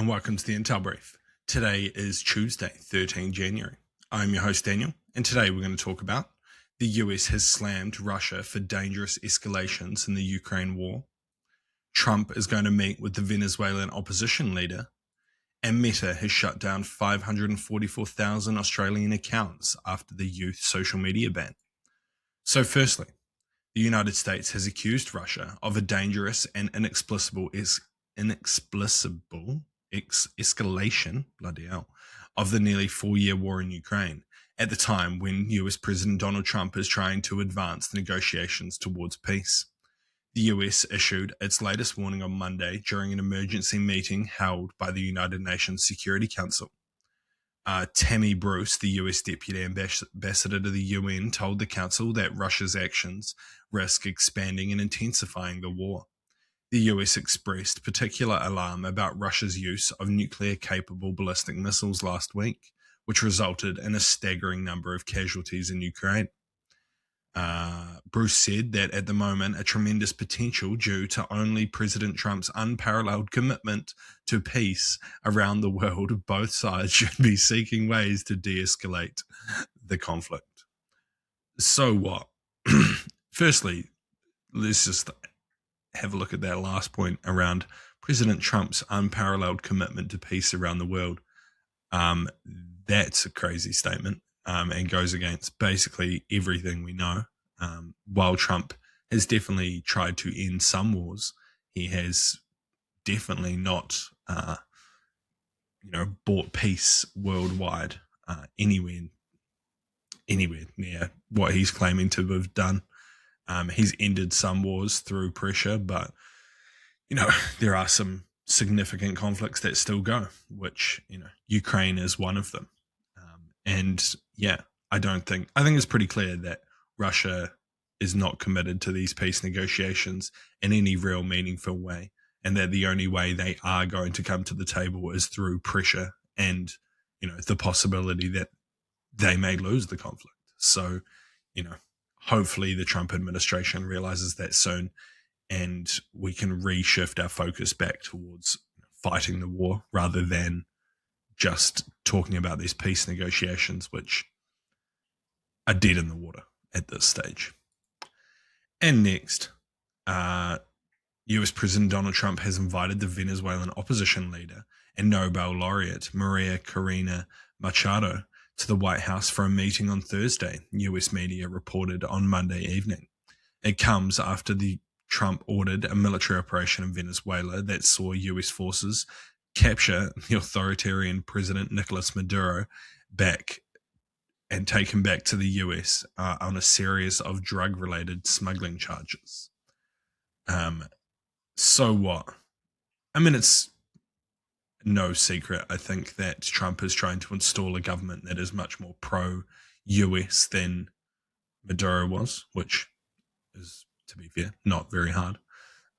and welcome to the Intel Brief. Today is Tuesday, 13 January. I'm your host, Daniel, and today we're going to talk about the US has slammed Russia for dangerous escalations in the Ukraine war, Trump is going to meet with the Venezuelan opposition leader, and Meta has shut down 544,000 Australian accounts after the youth social media ban. So firstly, the United States has accused Russia of a dangerous and inexplicable escalation, bloody hell, of the nearly 4-year war in Ukraine, at the time when US President Donald Trump is trying to advance the negotiations towards peace. The US issued its latest warning on Monday during an emergency meeting held by the United Nations Security Council. Tammy Bruce, the US Deputy Ambassador to the UN, told the Council that Russia's actions risk expanding and intensifying the war. The US expressed particular alarm about Russia's use of nuclear-capable ballistic missiles last week, which resulted in a staggering number of casualties in Ukraine. Bruce said that at the moment, a tremendous potential due to only President Trump's unparalleled commitment to peace around the world, both sides should be seeking ways to de-escalate the conflict. So what? Firstly, let's just have a look at that last point around President Trump's unparalleled commitment to peace around the world. That's a crazy statement and goes against basically everything we know. While Trump has definitely tried to end some wars, he has definitely not, brought peace worldwide anywhere near what he's claiming to have done. He's ended some wars through pressure, but, there are some significant conflicts that still go, which, Ukraine is one of them. I think it's pretty clear that Russia is not committed to these peace negotiations in any real meaningful way, and that the only way they are going to come to the table is through pressure and, the possibility that they may lose the conflict. So, hopefully the Trump administration realizes that soon, and we can reshift our focus back towards fighting the war rather than just talking about these peace negotiations, which are dead in the water at this stage. And next, US President Donald Trump has invited the Venezuelan opposition leader and Nobel laureate Maria Corina Machado to the White House for a meeting on Thursday, US media reported on Monday evening. It comes after Trump ordered a military operation in Venezuela that saw US forces capture the authoritarian President Nicolas Maduro back and take him back to the US on a series of drug-related smuggling charges. So what? I mean, it's no secret, I think, that Trump is trying to install a government that is much more pro-US than Maduro was, which is, to be fair, not very hard.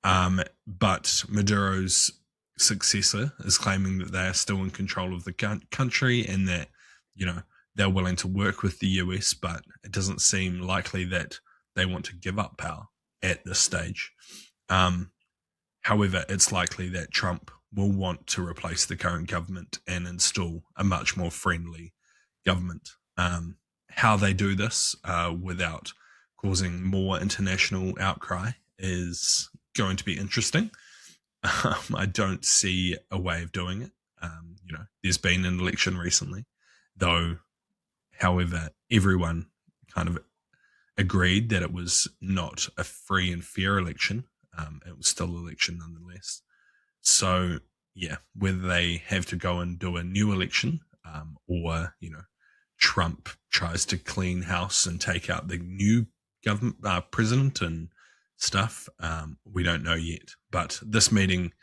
But Maduro's successor is claiming that they are still in control of the country and that, they're willing to work with the US, but it doesn't seem likely that they want to give up power at this stage. However, it's likely that Trump will want to replace the current government and install a much more friendly government. How they do this without causing more international outcry is going to be interesting. I don't see a way of doing it. There's been an election recently, though. However, everyone kind of agreed that it was not a free and fair election. It was still an election nonetheless. So, whether they have to go and do a new election or, Trump tries to clean house and take out the new government president and stuff, we don't know yet. But this meeting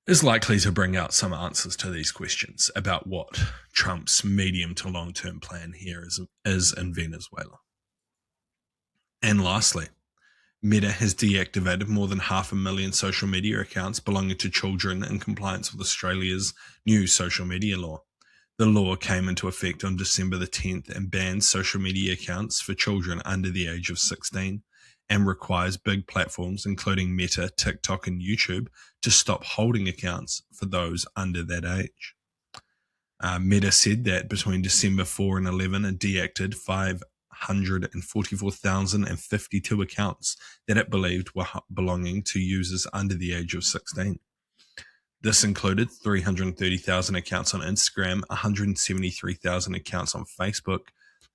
is likely to bring out some answers to these questions about what Trump's medium to long-term plan here is in Venezuela. And lastly, Meta has deactivated more than 500,000 social media accounts belonging to children in compliance with Australia's new social media law. The law came into effect on December the 10th and bans social media accounts for children under the age of 16 and requires big platforms, including Meta, TikTok, and YouTube, to stop holding accounts for those under that age. Meta said that between December 4 and 11, it deactivated 544,052 accounts that it believed were belonging to users under the age of 16. This included 330,000 accounts on Instagram, 173,000 accounts on Facebook,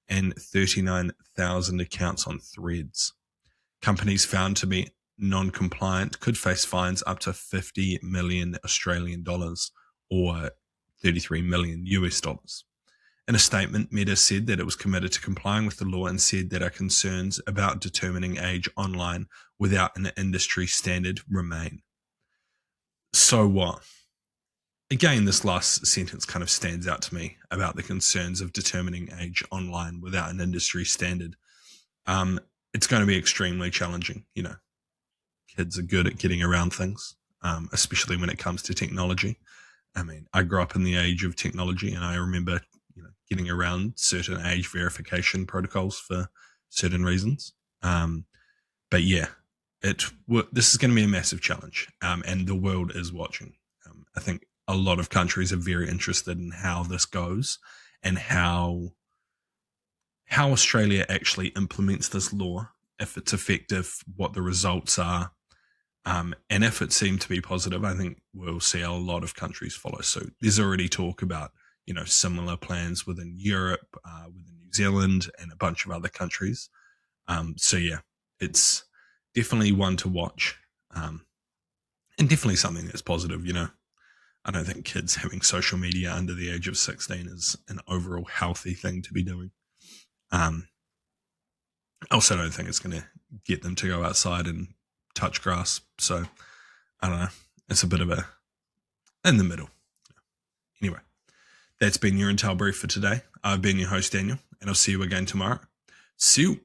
and 39,000 accounts on Threads. Companies found to be non-compliant could face fines up to 50 million Australian dollars or 33 million US dollars. In a statement, Meta said that it was committed to complying with the law and said that our concerns about determining age online without an industry standard remain. So what? Again, this last sentence kind of stands out to me about the concerns of determining age online without an industry standard. It's going to be extremely challenging. Kids are good at getting around things, especially when it comes to technology. I mean, I grew up in the age of technology, and I remember, getting around certain age verification protocols for certain reasons. But yeah, this is going to be a massive challenge, and the world is watching. I think a lot of countries are very interested in how this goes and how Australia actually implements this law, if it's effective, what the results are. And if it seemed to be positive, I think we'll see a lot of countries follow suit. There's already talk about, similar plans within Europe, within New Zealand, and a bunch of other countries. So yeah, it's definitely one to watch, and definitely something that's positive. I don't think kids having social media under the age of 16 is an overall healthy thing to be doing. I also don't think it's going to get them to go outside and touch grass. So I don't know. It's a bit of a in the middle. Anyway, that's been your Intel Brief for today. I've been your host, Daniel, and I'll see you again tomorrow. See you.